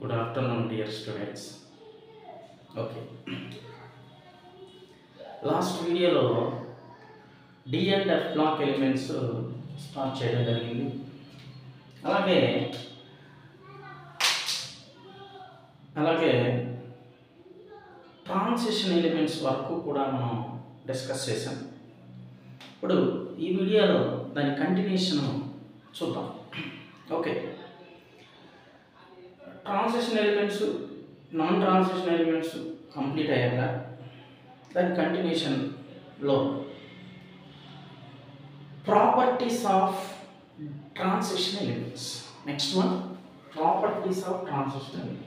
Good afternoon, dear students. Okay. Last video లో D and F block elements start చేయడం జరిగింది. అలాగే transition elements వరకు కూడా మనం డిస్కస్ చేసాం. ఇప్పుడు ఈ వీడియోలో దాని కంటిన్యూషన్ చూద్దాం. Okay, transition elements non transition elements complete అయ్యాక దాని కంటిన్యూషన్లో properties of transition elements. Next one, properties of transition elements.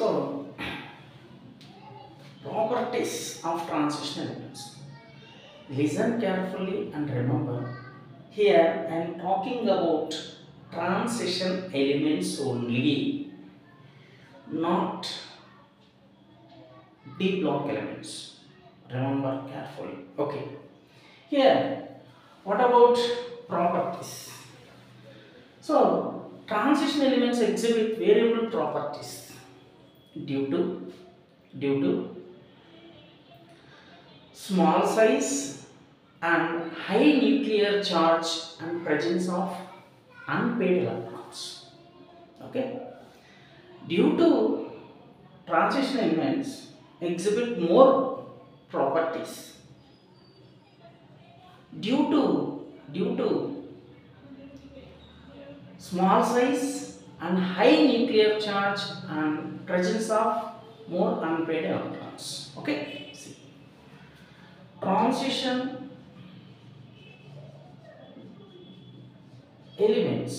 So, properties of transition elements. Listen carefully and remember, here I am talking about transition elements only, not D block elements. Remember carefully. Okay. Here, what about properties? So, transition elements exhibit variable properties due to small size and high nuclear charge and presence of unpaired electrons. Okay, due to transition elements exhibit more properties due to small size and high nuclear charge and presence of more unpaired electrons. Okay, see, transition elements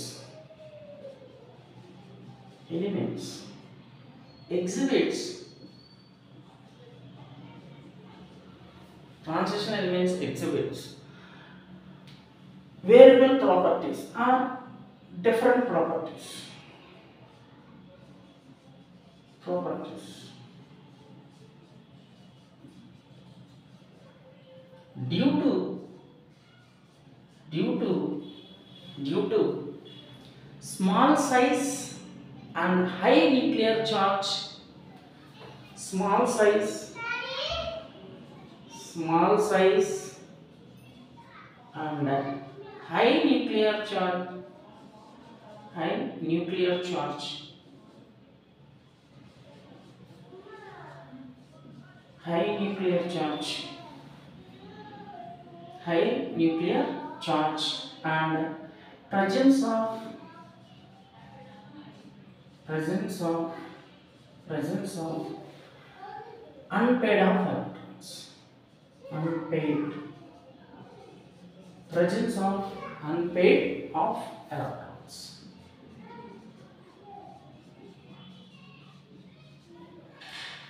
exhibits variable properties or different properties due to small size and high nuclear charge, small size and high nuclear charge high nuclear charge and presence of unpaired of electrons.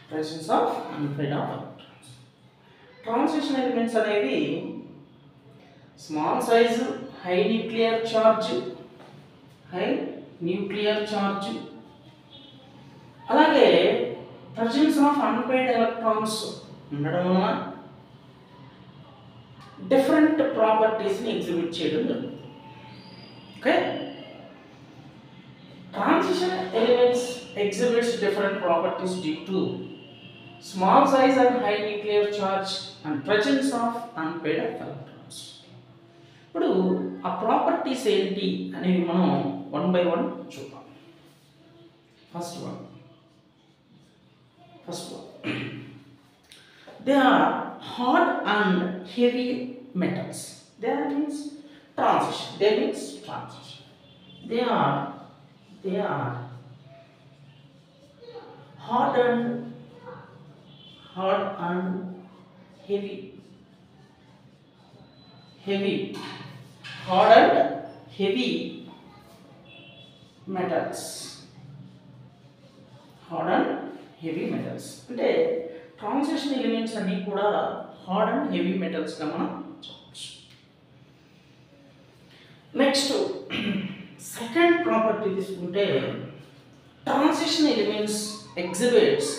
Presence of unpaired of electrons. Transition elements అనేవి small size high nuclear charge అలాగే presence of unpaired electrons ఉండడం వలన different ప్రాపర్టీస్ని exhibit చేయడం జరుగుతుంది. Okay, transition elements exhibits different properties due to small size and high nuclear charge and presence of unpaired electrons. ఇప్పుడు ఆ properties ఏంటి అనేవి మనం వన్ బై వన్ చూద్దాం. First one they are hard and heavy metals. They means transition. They are hard and heavy metals. అంటే transition elements అన్నీ కూడా hard and heavy మెటల్స్గా మనం చెప్పచ్చు. నెక్స్ట్ సెకండ్ ప్రాపర్టీ తీసుకుంటే transition elements exhibits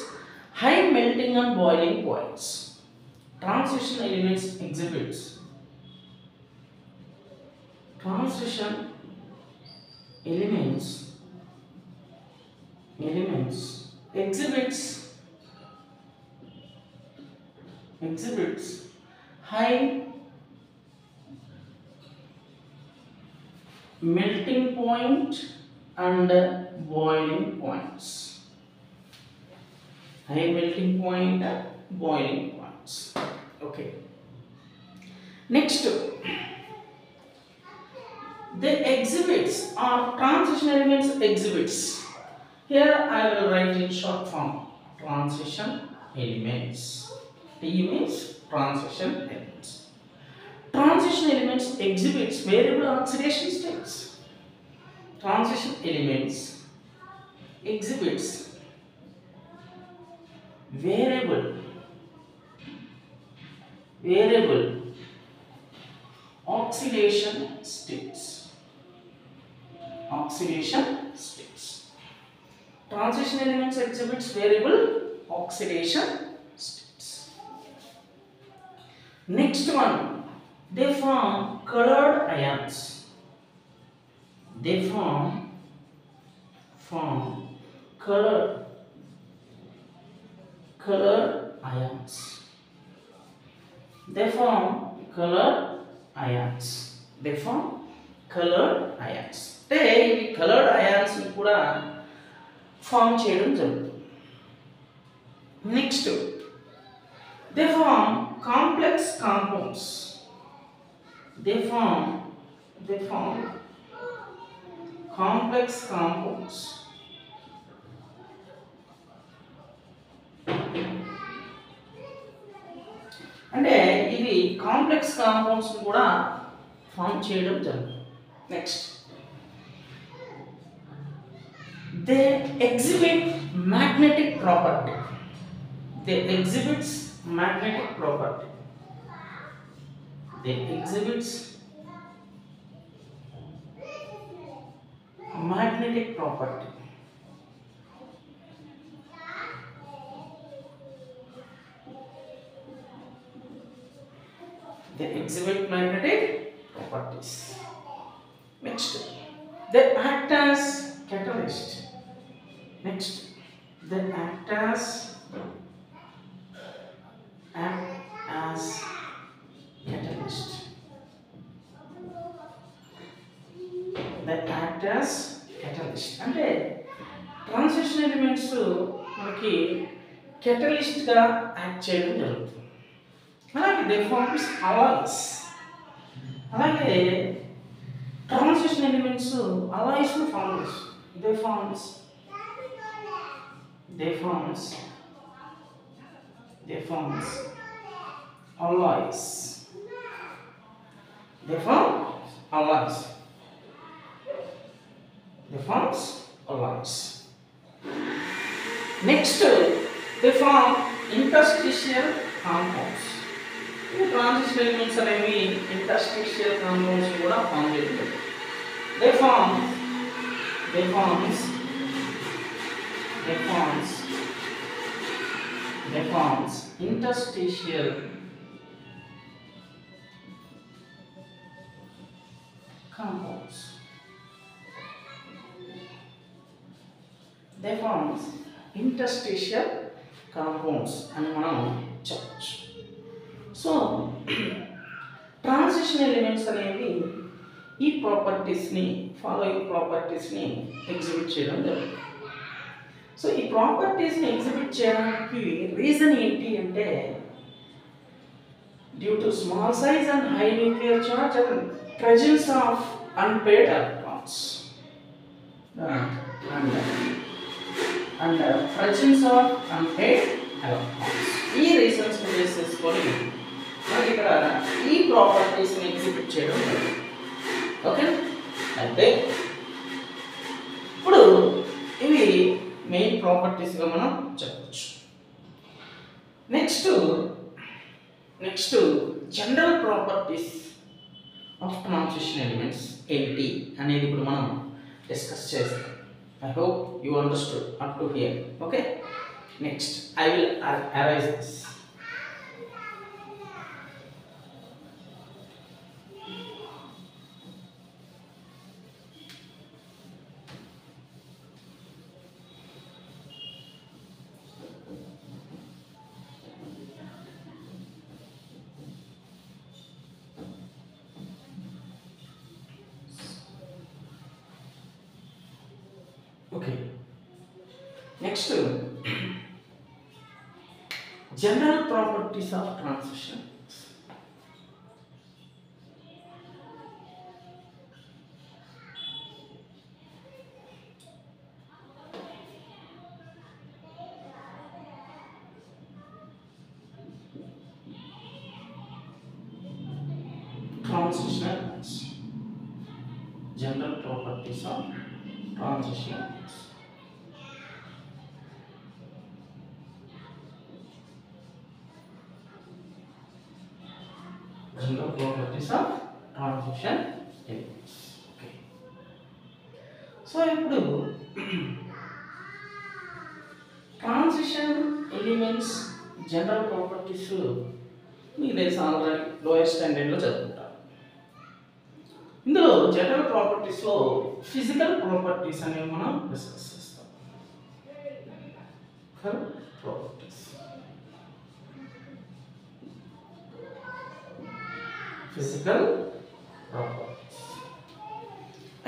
high melting and boiling points. Transition elements exhibits transition elements exhibits high melting point and boiling points. High melting point and boiling points. Okay. Next, the exhibits or transition elements exhibits. Here I will write in short form transition elements. T means transition elements. Transition elements exhibits variable oxidation states. Transition elements exhibits variable oxidation states. Transition elements exhibits variable oxidation states. Next one, they form colored ions. They form colored ions. They form colored ions. అంటే ఈ coloured ions కూడా form చేయడం జరుగుతుంది. Next, they form complex compounds. Complex compounds. అంటే ఇవి complex compounds కూడా form చేయడం జరుగుతుంది. Next, they exhibit magnetic property. Magnetic property. They exhibit magnetic properties. Next, they act as catalyst. Next, they act as catalyst. అంటే transition elements మనకి catalyst గా act చేయడం జరుగుతుంది. అలాగే దే ఫార్మ్స్ అలాయ్స్. అలాగే ట్రాన్సిషన్ ఎలిమెంట్స్ అలాయ్స్ ను form చేస్తుంది. They forms alloys. They forms alloys. Next, they form interstitial compounds. ఈ ట్రాన్సిషన్ ఎలిమెంట్స్ అనేవి ఇంటర్స్టిషియల్ కాంపౌండ్స్ కూడా ఫామ్ చేస్తారు. They forms interstitial compounds. They forms interstitial compounds అని మనం చెప్పచ్చు. సో ట్రాన్సిషన్ ఎలిమెంట్స్ అనేవి ఈ ప్రాపర్టీస్ని ఫాలోయింగ్ ప్రాపర్టీస్ని ఎగ్జిబిట్ చేయడం జరుగుతుంది. సో ఈ ప్రాపర్టీస్ని ఎగ్జిబిట్ చేయడానికి రీజన్ ఏంటి అంటే due to small size and high nuclear charge and presence of unpaired electrons and presence of unpaired electrons. ఈ రీజన్స్ బేస్ చేసుకొని మనకి ఇక్కడ ఈ ప్రాపర్టీస్ని ఎగ్జిబిట్ చేయడం జరుగుతుంది. ఓకే, అంటే ఇప్పుడు ఇవి మెయిన్ ప్రాపర్టీస్గా మనం చెప్పచ్చు. Next general properties of transition elements ఏంటి అనేది ఇప్పుడు మనం డిస్కస్ చేస్తాం. I hope you understood up to hear. Okay, next I will arise this. Okay. Next, general properties of transition. Transitionals. General properties of transitionals. General properties of transition elements. Okay. So ఇప్పుడు transition elements general properties మీకు తెలిసి already lower స్టాండర్డ్లో చదువుకుంటారు. ఇందులో general ప్రాపర్టీస్లో physical properties అనేవి మనం discuss చేస్తాం. Properties, physical properties.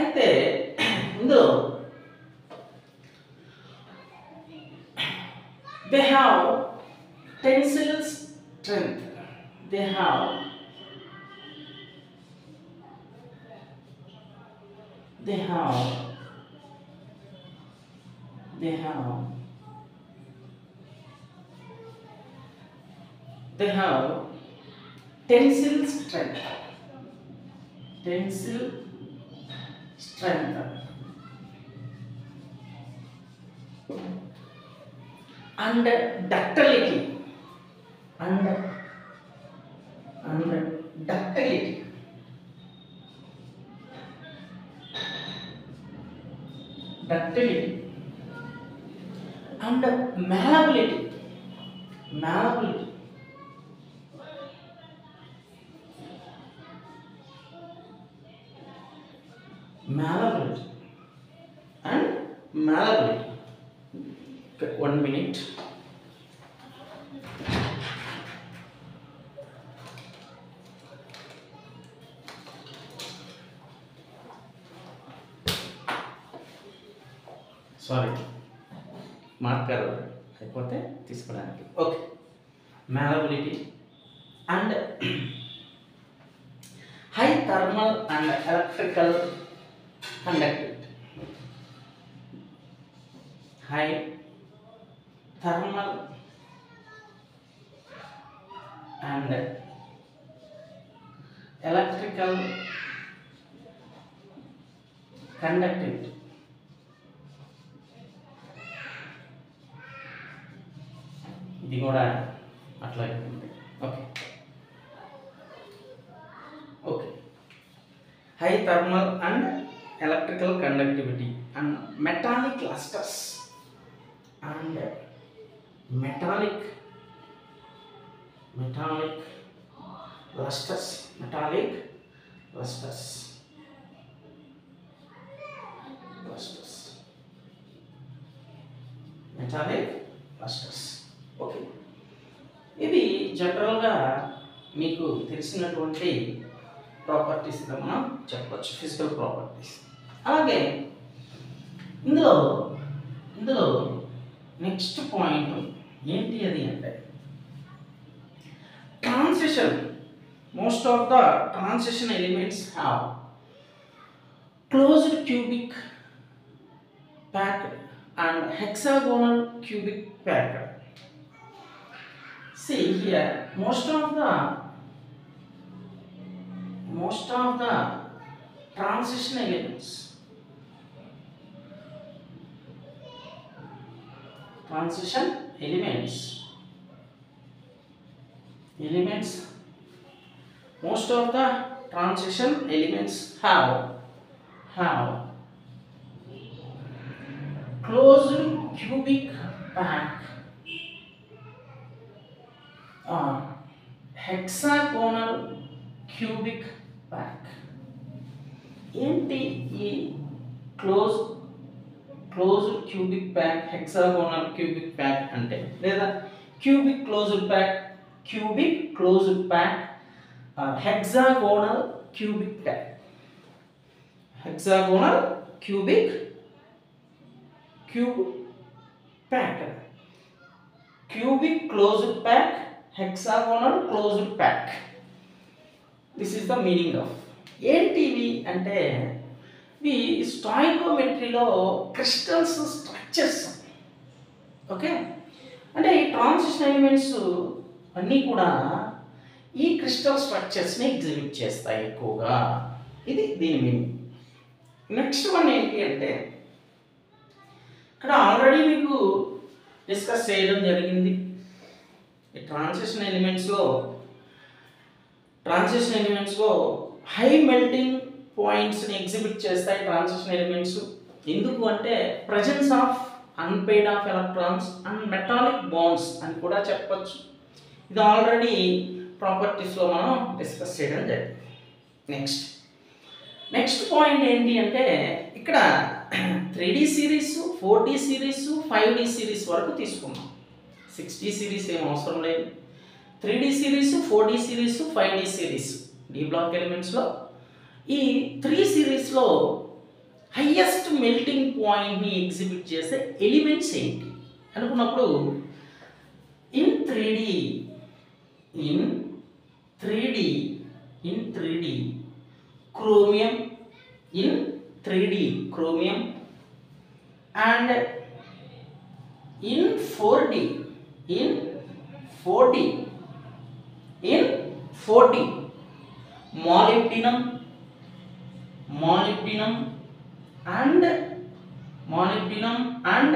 అయితే ఇందులో they have tensile strength, they have tensile strength, and ductility, and ductility. Ductility and malleability. Malleability. Malleability and malleability. Okay, 1 minute. Sorry, marker అయిపోతే తీసుకోవడానికి. Okay, malleability and high thermal and electrical conductivity. High thermal and electrical conductivity. ఇది కూడా అట్లా ఉంటుంది. Okay, okay. High thermal and electrical conductivity and metallic lusters and metallic lusters. Okay, ఇది జనరల్గా మీకు తెలిసినటువంటి ప్రాపర్టీస్గా మనం చెప్పవచ్చు, ఫిజికల్ ప్రాపర్టీస్. అలాగే ఇందులో నెక్స్ట్ పాయింట్ ఏంటి అది అంటే transition. Most of the transition elements have closed cubic packed and hexagonal cubic packed. See here, most of the transition elements most of the transition elements have have closed cubic pack or hexagonal cubic pack. ఏంటి ఈ closed cubic pack, hexagonal cubic pack అంటే, లేదా cubic closed pack, hexagonal cubic pack, hexagonal cubic pack, cubic closed pack, hexagonal closed pack. This is the meaning of. ఏంటివి అంటే ఇవి స్టాయికోమెట్రీలో crystals structures. Okay, అంటే ఈ transition elements అన్నీ కూడా ఈ క్రిస్టల్ స్ట్రక్చర్స్ని ఎగ్జిబిట్ చేస్తాయి ఎక్కువగా. ఇది దీని మీనింగ్. నెక్స్ట్ వన్ ఏంటి అంటే, ఇక్కడ ఆల్రెడీ మీకు డిస్కస్ చేయడం జరిగింది. ఈ ట్రాన్సిషన్ ఎలిమెంట్స్లో హై మెల్టింగ్ పాయింట్స్ని ఎగ్జిబిట్ చేస్తాయి ట్రాన్సిషన్ ఎలిమెంట్స్. ఎందుకు అంటే presence of unpaid of electrons and metallic bonds అని కూడా చెప్పచ్చు. ఇది ఆల్రెడీ ప్రాపర్టీస్లో మనం డిస్కస్ చేయడం జరిగింది. నెక్స్ట్ పాయింట్ ఏంటి అంటే, ఇక్కడ 3D series, 4D series, 5D series వరకు తీసుకున్నాం. 6D సిరీస్ ఏం అవసరం లేదు. 3D series, 4D series, 5D series D block ఎలిమెంట్స్లో ఈ 3 సిరీస్లో హైయెస్ట్ మెల్టింగ్ పాయింట్ని ఎగ్జిబిట్ చేసే ఎలిమెంట్స్ ఏంటి అనుకున్నప్పుడు, in 3D chromium, in 3D chromium, and in 4D molybdenum and molybdenum, and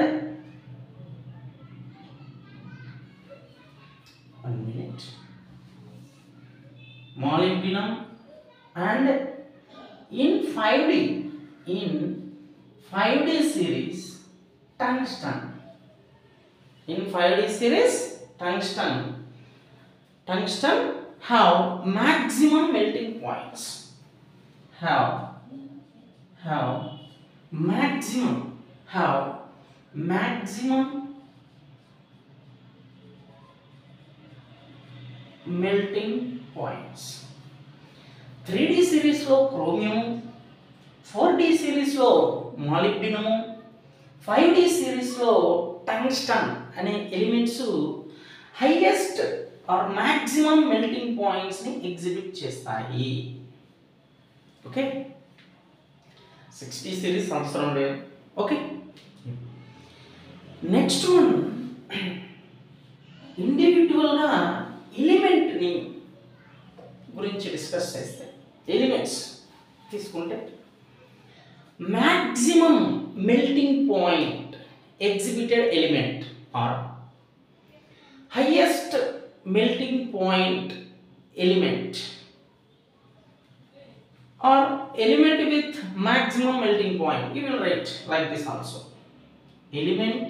in 5D series tungsten. In 5D series tungsten have maximum melting points. Have maximum melting points. 3D series లో chromium, 4D series లో మాలిబ్డినము, 5D series లో tungsten అనే elements highest or maximum melting points ని exhibit చేస్తాయి. Okay, 60 series అవసరం లేదు. Okay, next one ఇండివిజువల్గా ఎలిమెంట్ని గురించి డిస్కస్ చేస్తే, ఎలిమెంట్స్ తీసుకుంటే maximum melting point exhibited element or highest melting point element or element with maximum melting point. You will write like this also: element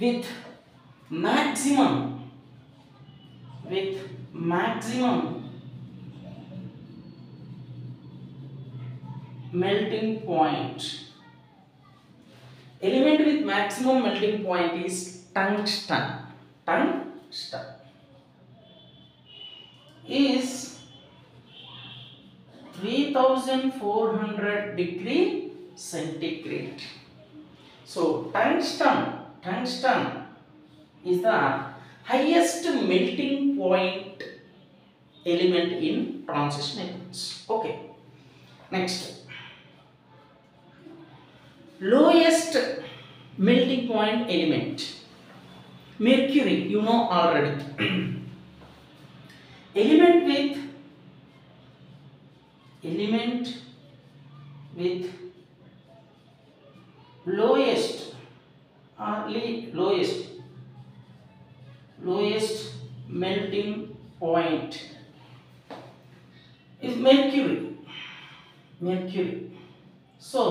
with maximum melting point. Element with maximum melting point is tungsten is 3400 degree centigrade. So tungsten is the highest melting point element in transition elements. Okay, next, lowest melting point element, mercury, you know already. element with lowest melting point is mercury. So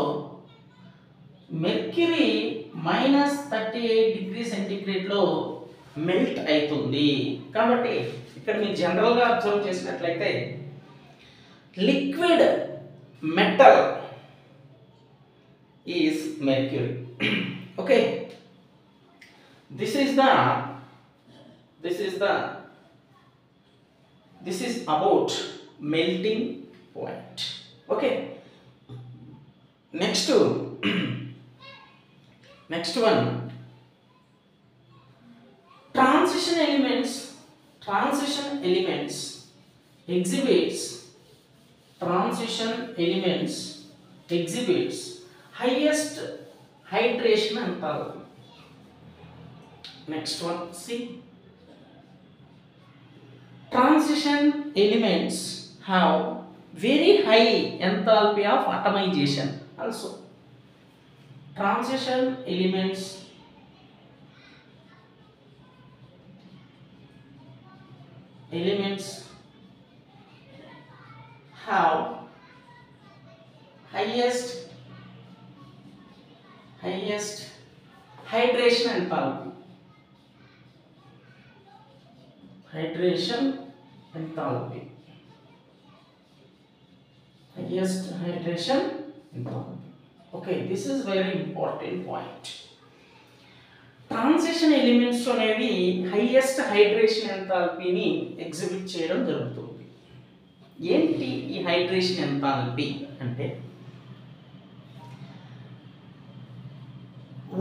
mercury -38°C లో melt అవుతుంది. కాబట్టి ఇక్కడ మీరు జనరల్గా observe చేసినట్లయితే liquid metal is mercury. Okay, this is about melting point. Okay, next one, transition elements exhibits highest hydration enthalpy. Next one, see, transition elements have very high enthalpy of atomization also. Transition elements have highest hydration enthalpy. Highest hydration enthalpy. Okay, this is very important point. Transition elements అనేవి highest hydration ఎంథాల్పీని exhibit చేయడం జరుగుతుంది. ఏంటి ఈ hydration enthalpy అంటే,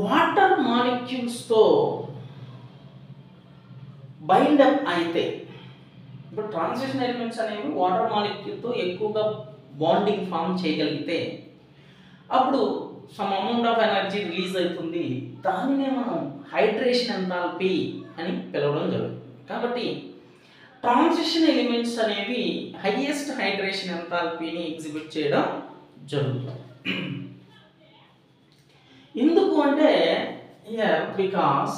water మాలిక్యూల్స్తో bind up అయితే, ఇప్పుడు transition elements అనేవి వాటర్ మాలిక్యూల్తో ఎక్కువగా బాండింగ్ ఫామ్ చేయగలిగితే అప్పుడు some amount of energy release అవుతుంది. దానినే మనం హైడ్రేషన్ ఎంథాల్పీ అని పిలవడం జరుగుతుంది. కాబట్టి ట్రాన్సిషన్ ఎలిమెంట్స్ అనేవి హైయెస్ట్ హైడ్రేషన్ ఎంథాల్పీని ఎగ్జిబిట్ చేయడం జరుగుతుంది. ఎందుకు అంటే because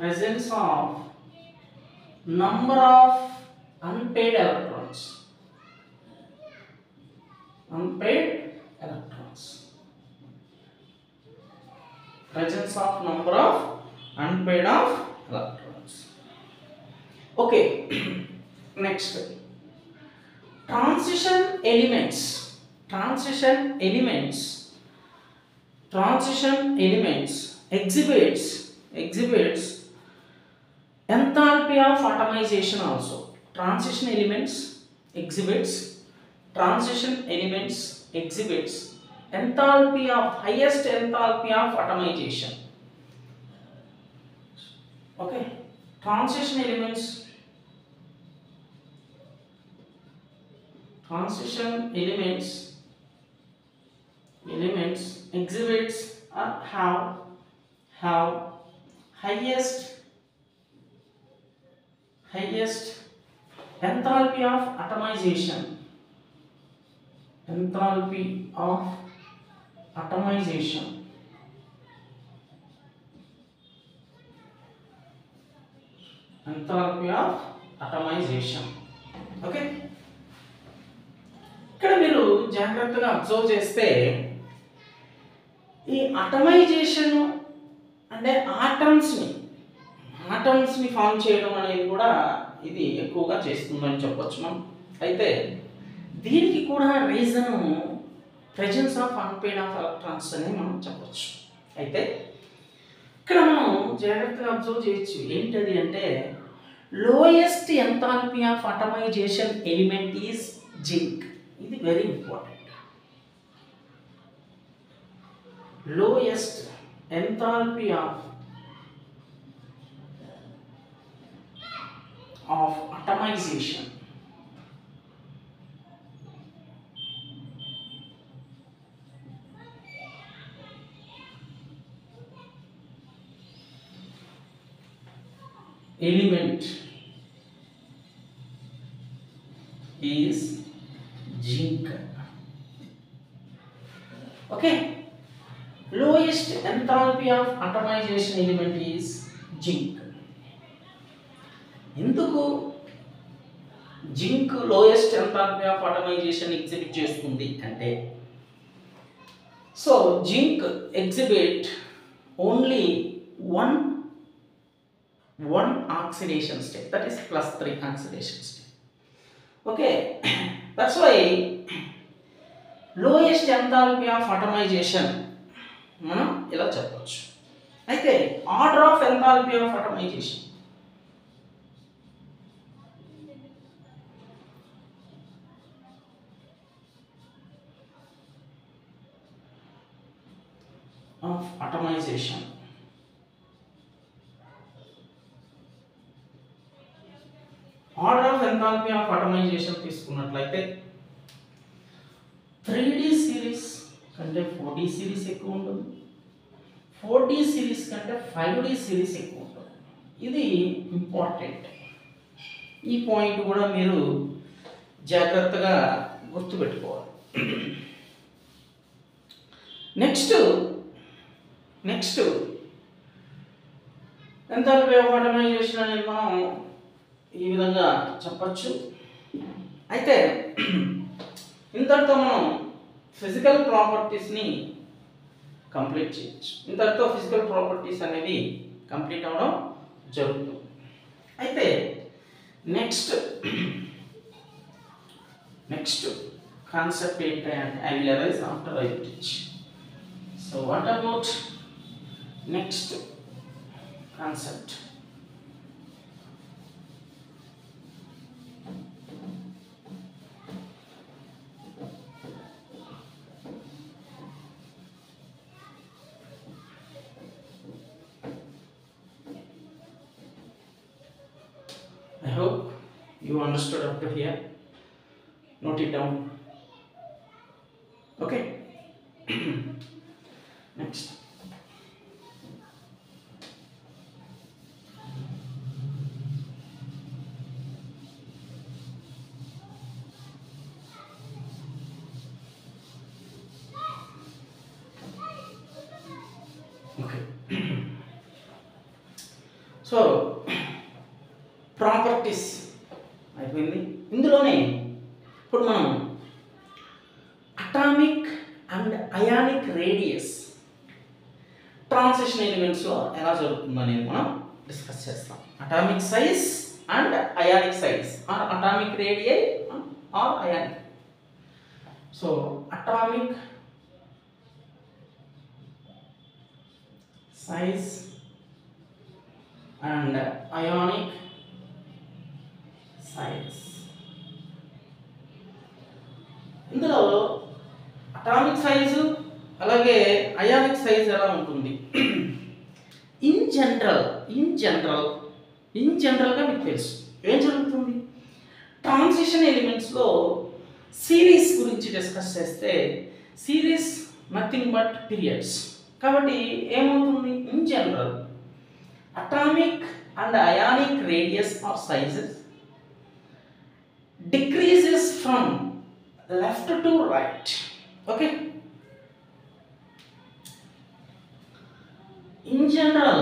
presence of number of unpaired electrons. Presence of number of unpaired electrons. Okay, next, transition elements exhibits enthalpy of atomization also. Transition elements exhibits enthalpy of highest enthalpy of atomization. Okay, transition elements exhibits have highest enthalpy of atomization. Enthalpy of atomization. Okay, ఇక్కడ మీరు జాగ్రత్తగా observe చేస్తే ఈ అటమైజేషన్ అంటే ఆటమ్స్ని form చేయడం అనేది కూడా ఇది ఎక్కువగా చేస్తుందని చెప్పొచ్చు మనం. అయితే దీనికి కూడా reason presence of unpaid of electrons అని మనం చెప్పొచ్చు. అయితే ఇక్కడ మనం జాగ్రత్తగా అబ్జర్వ్ చేయొచ్చు. ఏంటది అంటే, lowest enthalpy of atomization element is zinc. ఇది very important. Lowest enthalpy of atomization element is zinc. Okay, lowest enthalpy of atomization element is zinc. ఎందుకు zinc lowest enthalpy of atomization exhibit చేస్తుంది అంటే, so zinc exhibit only one oxidation state, that is +3 oxidation state. Okay, that's why lowest enthalpy of atomization మనం ఇలా చెప్పొచ్చు. అయితే order of enthalpy of atomization of atomization order of enthalpy of atomization తీసుకున్నట్లయితే 3D series కంటే 4D series ఎక్కువ ఉంటుంది, 4D series కంటే 5D series ఎక్కువ ఉంటుంది. ఇది ఇంపార్టెంట్. ఈ పాయింట్ కూడా మీరు జాగ్రత్తగా గుర్తుపెట్టుకోవాలి. నెక్స్ట్ ఎంథాల్పీ ఆఫ్ అటమైజేషన్ అనేది మనం ఈ విధంగా చెప్పచ్చు. అయితే ఇంతటితో మనం ఫిజికల్ ప్రాపర్టీస్ని కంప్లీట్ చేయొచ్చు. ఇంతటితో ఫిజికల్ ప్రాపర్టీస్ అనేవి కంప్లీట్ అవ్వడం జరుగుతుంది. అయితే నెక్స్ట్ కాన్సెప్ట్ ఏంటంటే I will arise after I teach. So what about next concept? I hope you understood up to here. Note it down. Okay. Next. Okay. So properties అయిపోయింది. ఇందులోనే ఇప్పుడు మనం atomic and ionic radius transition ఎలిమెంట్స్లో ఎలా జరుగుతుందనేది మనం discuss చేస్తాం. Atomic size and ionic size are atomic radii or ionic. So atomic size and ionic size. ఇందులో అటామిక్ సైజు అలాగే అయానిక్ సైజ్ ఎలా ఉంటుంది? ఇన్ జనరల్గా మీకు తెలుసు ఏం జరుగుతుంది. ట్రాన్సిషన్ ఎలిమెంట్స్లో సిరీస్ గురించి డిస్కస్ చేస్తే సిరీస్ నథింగ్ బట్ పీరియడ్స్. కాబట్టి ఏమవుతుంది? In general atomic and ionic radius or sizes decreases from left to right. Okay, in general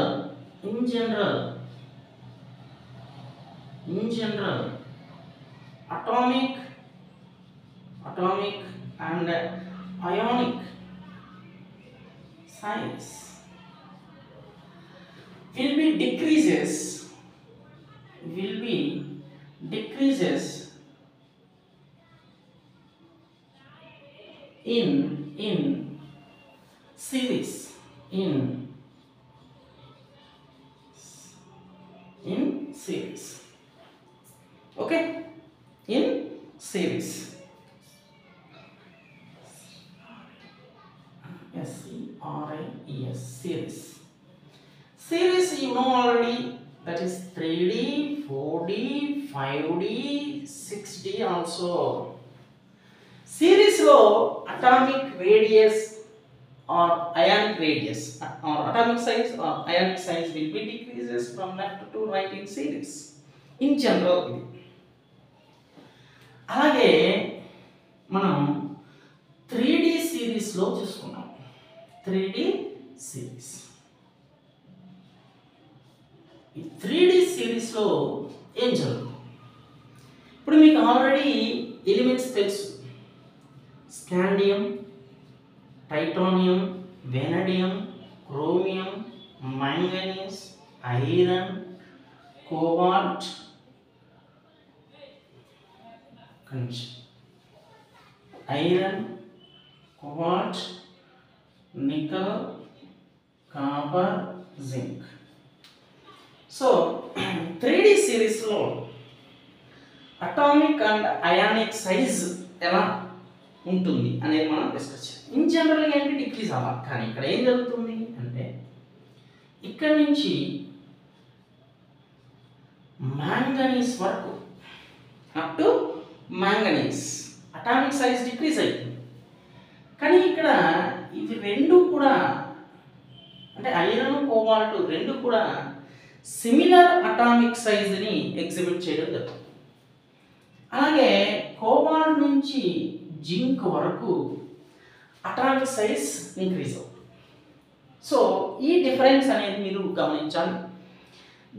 atomic and ionic size will be decreases in series. Okay, in series. S-E-R-I-E-S, series. Series you know already, that is 3D, 4D, 5D, 6D also. Series లో atomic radius or ionic radius or atomic size or ionic size will be decreases from left to right in series. In general ఇది. అలాగే మనం 3D సిరీస్లో చూసుకున్నాం. 3D already elements తెలుసు. Scandium, titanium, vanadium, chromium, manganese, iron, cobalt, nickel, copper, zinc. So 3D సిరీస్లో atomic and ionic size ఎలా ఉంటుంది అనేది మనం డిస్కస్ చేయాలి. ఇన్ జనరల్గా ఏంటి డిక్రీజ్ అవ్వాలి, కానీ ఇక్కడ ఏం జరుగుతుంది అంటే ఇక్కడ నుంచి మ్యాంగనీస్ వరకు up to manganese atomic size decrease అవుతుంది. కానీ ఇక్కడ ఇవి రెండు కూడా అంటే ఐరన్, కోబాల్ట్ రెండు కూడా సిమిలర్ అటామిక్ సైజ్ని ఎగ్జిబిట్ చేయడం జరుగుతుంది. అలాగే కోబాల్ట్ నుంచి జింక్ వరకు అటామిక్ సైజ్ ఇంక్రీజ్ అవుతుంది. సో ఈ డిఫరెన్స్ అనేది మీరు గమనించాలి.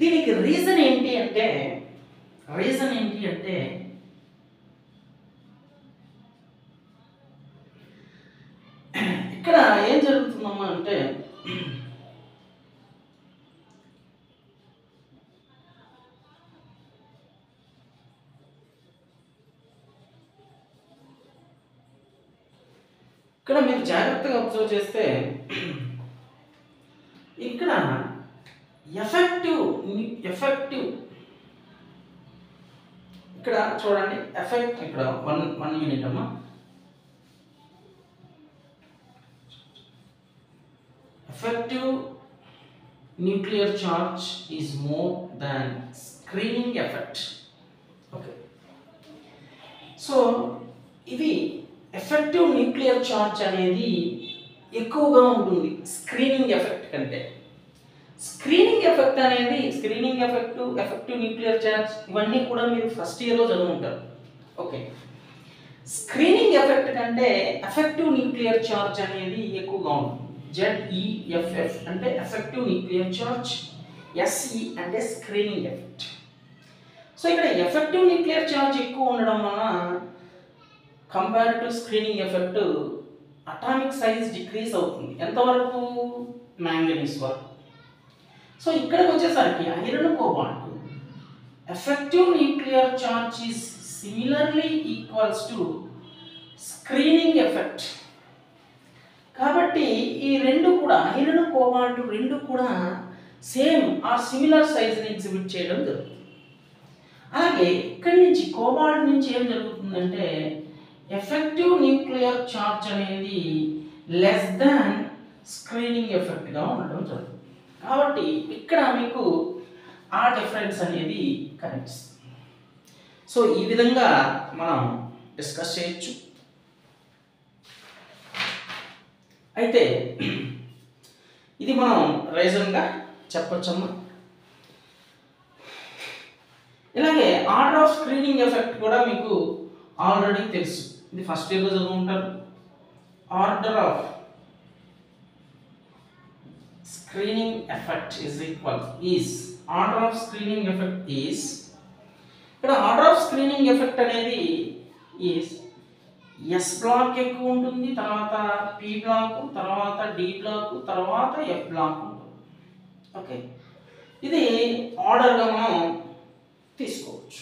దీనికి రీజన్ ఏంటి అంటే ఇక్కడ ఏం జరుగుతుందమ్మా అంటే ఇక్కడ మీరు జాగ్రత్తగా అబ్జర్వ్ చేస్తే ఇక్కడ ఎఫెక్టివ్ ఇక్కడ చూడండి, ఇక్కడ వన్ యూనిట్ అమ్మా. Effective nuclear charge is more than screening effect. Okay. So ఇది ఎఫెక్టివ్ న్యూక్లియర్ చార్జ్ అనేది ఎక్కువగా ఉంటుంది స్క్రీనింగ్ ఎఫెక్ట్ కంటే. Screening effect, effective nuclear charge ఇవన్నీ కూడా మీరు ఫస్ట్ ఇయర్లో చదువుకుంటారు. ఓకే. స్క్రీనింగ్ ఎఫెక్ట్ కంటే ఎఫెక్టివ్ న్యూక్లియర్ చార్జ్ అనేది ఎక్కువగా ఉంటుంది. ZEFF అంటే ఎఫెక్టివ్ న్యూక్లియర్ చార్జ్, SE అంటే స్క్రీనింగ్ ఎఫెక్ట్. సో ఇక్కడ ఎఫెక్టివ్ న్యూక్లియర్ చార్జ్ ఎక్కువ ఉండడం వలన compare to screening effect atomic size decrease అవుతుంది. ఎంతవరకు? మ్యాంగనీస్ వరకు. సో ఇక్కడికి వచ్చేసరికి iron, cobalt effective nuclear charge is similarly equals to screening effect. కాబట్టి ఈ రెండు కూడా ఐరన్, కోబాల్ట్ రెండు కూడా సేమ్ ఆర్ సిమిలర్ సైజ్ని ఎగ్జిబిట్ చేయడం జరుగుతుంది. అలాగే ఇక్కడి నుంచి కోబాల్ట్ నుంచి ఏం జరుగుతుందంటే ఎఫెక్టివ్ న్యూక్లియర్ చార్జ్ అనేది లెస్ దాన్ స్క్రీనింగ్ ఎఫెక్ట్గా ఉండడం జరుగుతుంది. కాబట్టి ఇక్కడ మీకు ఆ డిఫరెన్స్ అనేది కనిపిస్తుంది. సో ఈ విధంగా మనం డిస్కస్ చేయొచ్చు. అయితే ఇది మనం రీజన్గా చెప్పొచ్చమ్మా. ఇలాగే ఆర్డర్ ఆఫ్ స్క్రీనింగ్ ఎఫెక్ట్ కూడా మీకు ఆల్రెడీ తెలుసు. ఇది ఫస్ట్ ఇయర్లో చదువుకుంటారు. Order of screening effect order of screening effect is, ఇక్కడ ఆర్డర్ ఆఫ్ స్క్రీనింగ్ ఎఫెక్ట్ అనేది ఈజ్ ఎస్ బ్లాక్ ఎక్కువ ఉంటుంది, తర్వాత పి బ్లాక్, తర్వాత డి బ్లాక్, తర్వాత ఎఫ్ బ్లాక్ ఉంటుంది. ఓకే, ఇది ఆర్డర్గా మనం తీసుకోవచ్చు.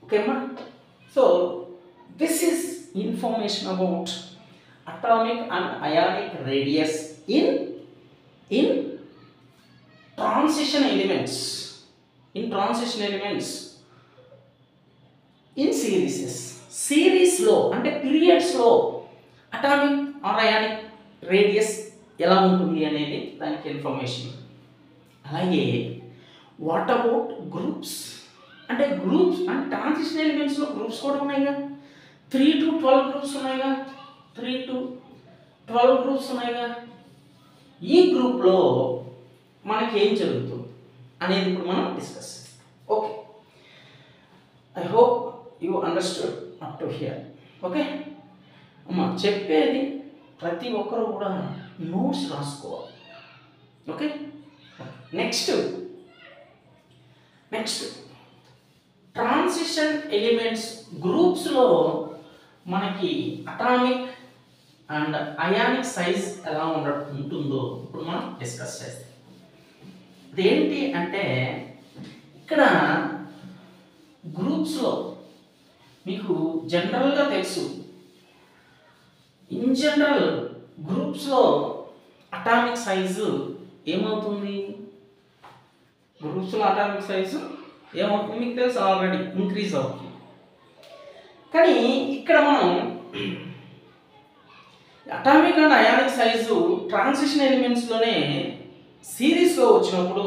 ఓకేమ్మా. So this is information about atomic and ionic radius in transition elements in series లో అంటే పీరియడ్స్ లో అటామిక్ ఆర్ అయానిక్ రేడియస్ ఎలా ఉంటుంది అనేది దానికి ఇన్ఫర్మేషన్. అలాగే వాట్ అబౌట్ గ్రూప్స్, అంటే గ్రూప్స్ అంటే ట్రాన్సిషన్ ఎలిమెంట్స్లో గ్రూప్స్ కూడా ఉన్నాయిగా. 3 to 12 గ్రూప్స్ ఉన్నాయిగా. 3 to 12 గ్రూప్స్ ఉన్నాయిగా. ఈ గ్రూప్లో మనకి ఏం జరుగుతుంది అనేది ఇప్పుడు మనం డిస్కస్ చేస్తాం. Okay, I hope you understood up to hear. Okay అమ్మా, చెప్పేది ప్రతి ఒక్కరు కూడా నోట్స్ రాసుకోవాలి. ఓకే, నెక్స్ట్ ట్రాన్సిషన్ ఎలిమెంట్స్ గ్రూప్స్లో మనకి అటామిక్ అండ్ అయానిక్ సైజ్ ఎలా ఉంటుందో ఇప్పుడు మనం డిస్కస్ చేస్తాం. ఇదేంటి అంటే ఇక్కడ గ్రూప్స్లో మీకు జనరల్గా తెలుసు, ఇన్ జనరల్ గ్రూప్స్లో అటామిక్ సైజు ఏమవుతుంది, గ్రూప్స్లో అటామిక్ సైజు ఏమవుతుంది మీకు తెలుసు ఆల్రెడీ, ఇంక్రీజ్ అవుతుంది. కానీ ఇక్కడ మనం atomic and ionic size transition ఎలిమెంట్స్లోనే సిరీస్లో వచ్చినప్పుడు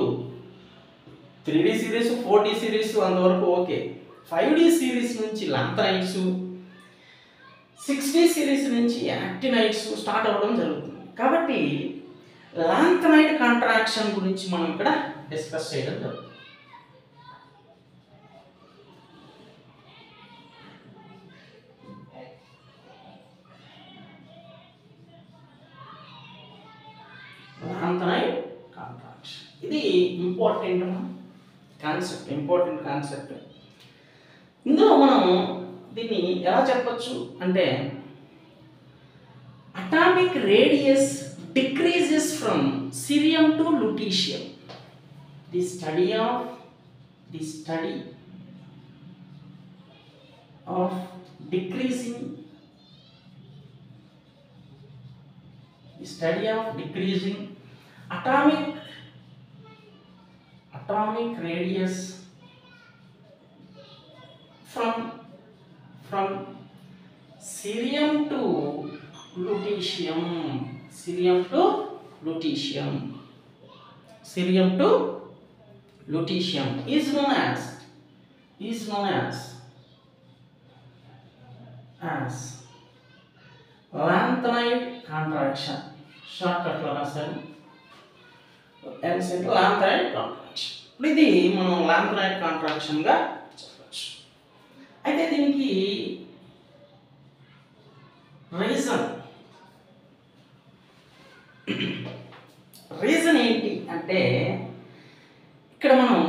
3D సిరీస్ 4D సిరీస్ అంతవరకు ఓకే, 5D సిరీస్ నుంచి లాంథనైడ్స్ 6D సిరీస్ నుంచి యాక్టినైడ్స్ స్టార్ట్ అవ్వడం జరుగుతుంది. కాబట్టి లాంథనైడ్ కాంట్రాక్షన్ గురించి మనం ఇక్కడ డిస్కస్ చేయడం జరుగుతుంది. లాంథనైడ్ కాంట్రాక్షన్ ఇది ఇంపార్టెంట్ కాన్సెప్ట్. ఇందులో మనం దీన్ని ఎలా చెప్పచ్చు అంటే atomic radius decreases from cerium to lutetium. The study of decreasing atomic radius from cerium to lutetium is known as lanthanide contraction. Shortcut లో రాశాను లాంథనైడ్ కాంట్రాక్షన్. ఇప్పుడు ఇది మనం లాంథనైడ్ కాంట్రాక్షన్ గా చెప్పచ్చు. అయితే దీనికి రీజన్ ఏంటి అంటే ఇక్కడ మనం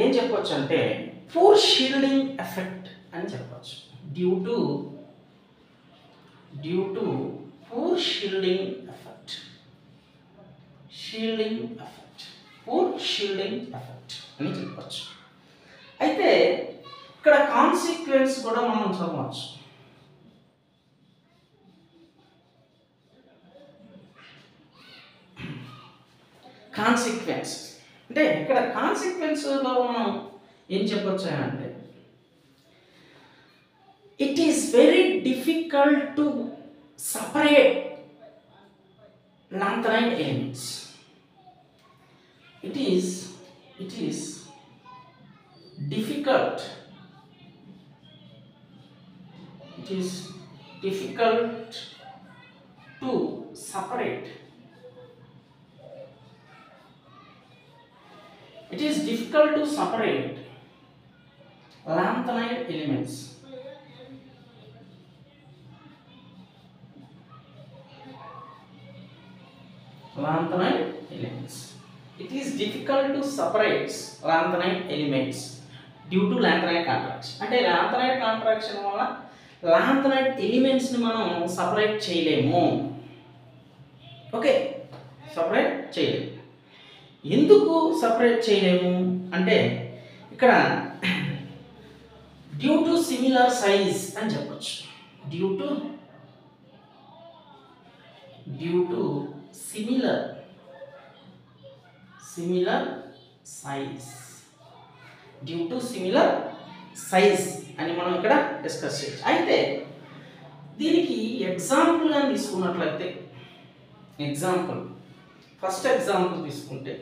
ఏం చెప్పొచ్చు అంటే పూర్ షీల్డింగ్ ఎఫెక్ట్ అని చెప్పొచ్చు. Due to poor shielding effect అని చెప్పొచ్చు. అయితే ఇక్కడ కాన్సిక్వెన్స్ కూడా మనం చదవచ్చు. కాన్సిక్వెన్స్ అంటే ఇక్కడ కాన్సిక్వెన్స్లో మనం ఏం చెప్పొచ్చు అంటే it is very difficult to separate lanthanide elements. It is difficult to separate. It is difficult to separate lanthanide elements. It is difficult to separate lanthanide elements due to lanthanide contraction. అంటే lanthanide contraction వల్ల lanthanide elements ని మనం separate చేయలేము. Okay, separate చేయలేము. ఎందుకు separate చేయలేము అంటే ఇక్కడ డ్యూ టు సిమిలర్ సైజ్ అని చెప్పొచ్చు. డ్యూ టు similar size అని మనం ఇక్కడ డిస్కస్ చేయొచ్చు. అయితే దీనికి ఎగ్జాంపుల్ అని తీసుకున్నట్లయితే ఫస్ట్ ఎగ్జాంపుల్ తీసుకుంటే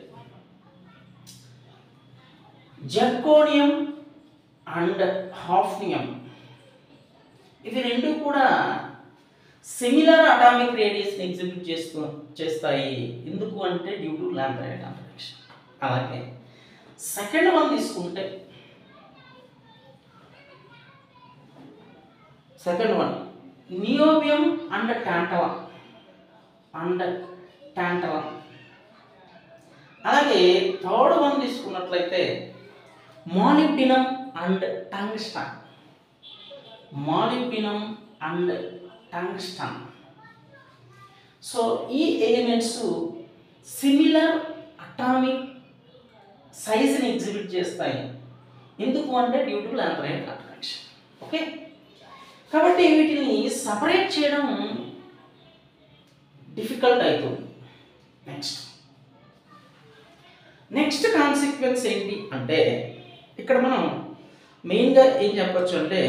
జర్కోనియం అండ్ హాఫ్నియం ఇవి రెండు కూడా సిమిలర్ అటామిక్ రేడియస్ని ఎగ్జిబిట్ చేస్తాయి. ఎందుకు అంటే డ్యూ టు లాంథనైడ్ కాంట్రాక్షన్. అలాగే సెకండ్ వన్ తీసుకుంటే నియోబియం అండ్ టాంటలం. అలాగే థర్డ్ వన్ తీసుకున్నట్లయితే molybdenum and tungsten. Molybdenum and tungsten. So ఈ ఎలిమెంట్స్ సిమిలర్ అటామిక్ సైజ్ని ఎగ్జిబిట్ చేస్తాయి. ఎందుకు అంటే డ్యూ టు లాంథరైట్ అట్రాక్షన్. ఓకే, కాబట్టి వీటిని సపరేట్ చేయడం డిఫికల్ట్ అవుతుంది. నెక్స్ట్ కాన్సిక్వెన్స్ ఏంటి అంటే ఇక్కడ మనం మెయిన్గా ఏం చెప్పచ్చు అంటే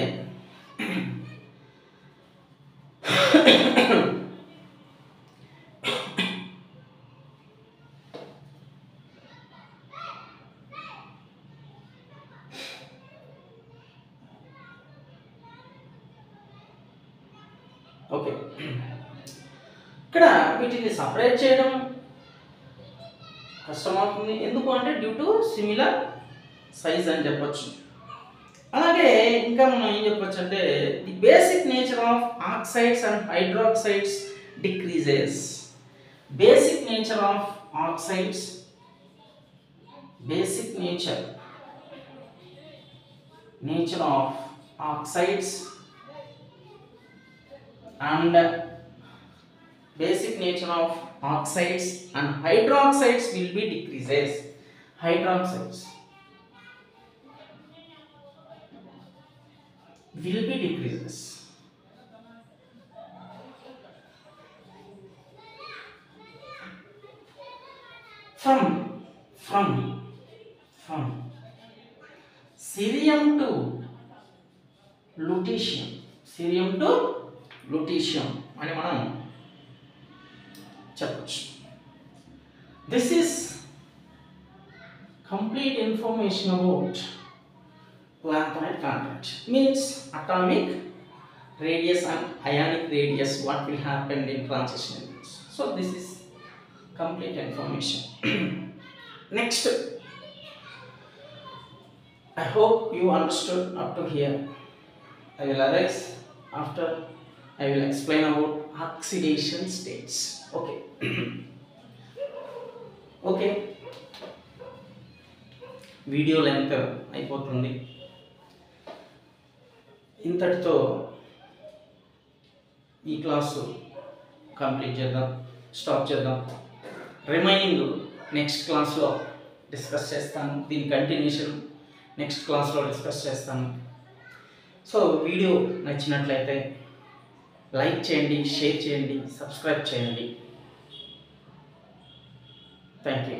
ఓకే, ఇక్కడ వీటిని సపరేట్ చేయడం కష్టమవుతుంది. ఎందుకు అంటే డ్యూ టు సిమిలర్ సైజ్ అని చెప్పొచ్చు. అలాగే ఇంకా మనం ఏం చెప్పొచ్చు అంటే the basic nature of oxides and hydroxides decreases. Basic nature of oxides, basic nature of oxides and basic nature of oxides and hydroxides will be decreases. Hydroxides will be decreases. From cerium to lutetium అని మనం చెప్పచ్చు. This is complete information about lanthanide content. Means atomic radius and ionic radius, what will happen in transition. So this is complete information. Next, I hope you understood up to here. I will arise after I will explain about oxidation states. Okay. Okay, video length అయిపోతుంది. ఇంతటితో ఈ class complete చేద్దాం, stop చేద్దాం. Remaining next క్లాస్లో discuss చేస్తాను. దీని continuation next క్లాస్లో discuss చేస్తాను. సో వీడియో నచ్చినట్లయితే లైక్ చేయండి, షేర్ చేయండి, సబ్స్క్రైబ్ చేయండి. Thank you.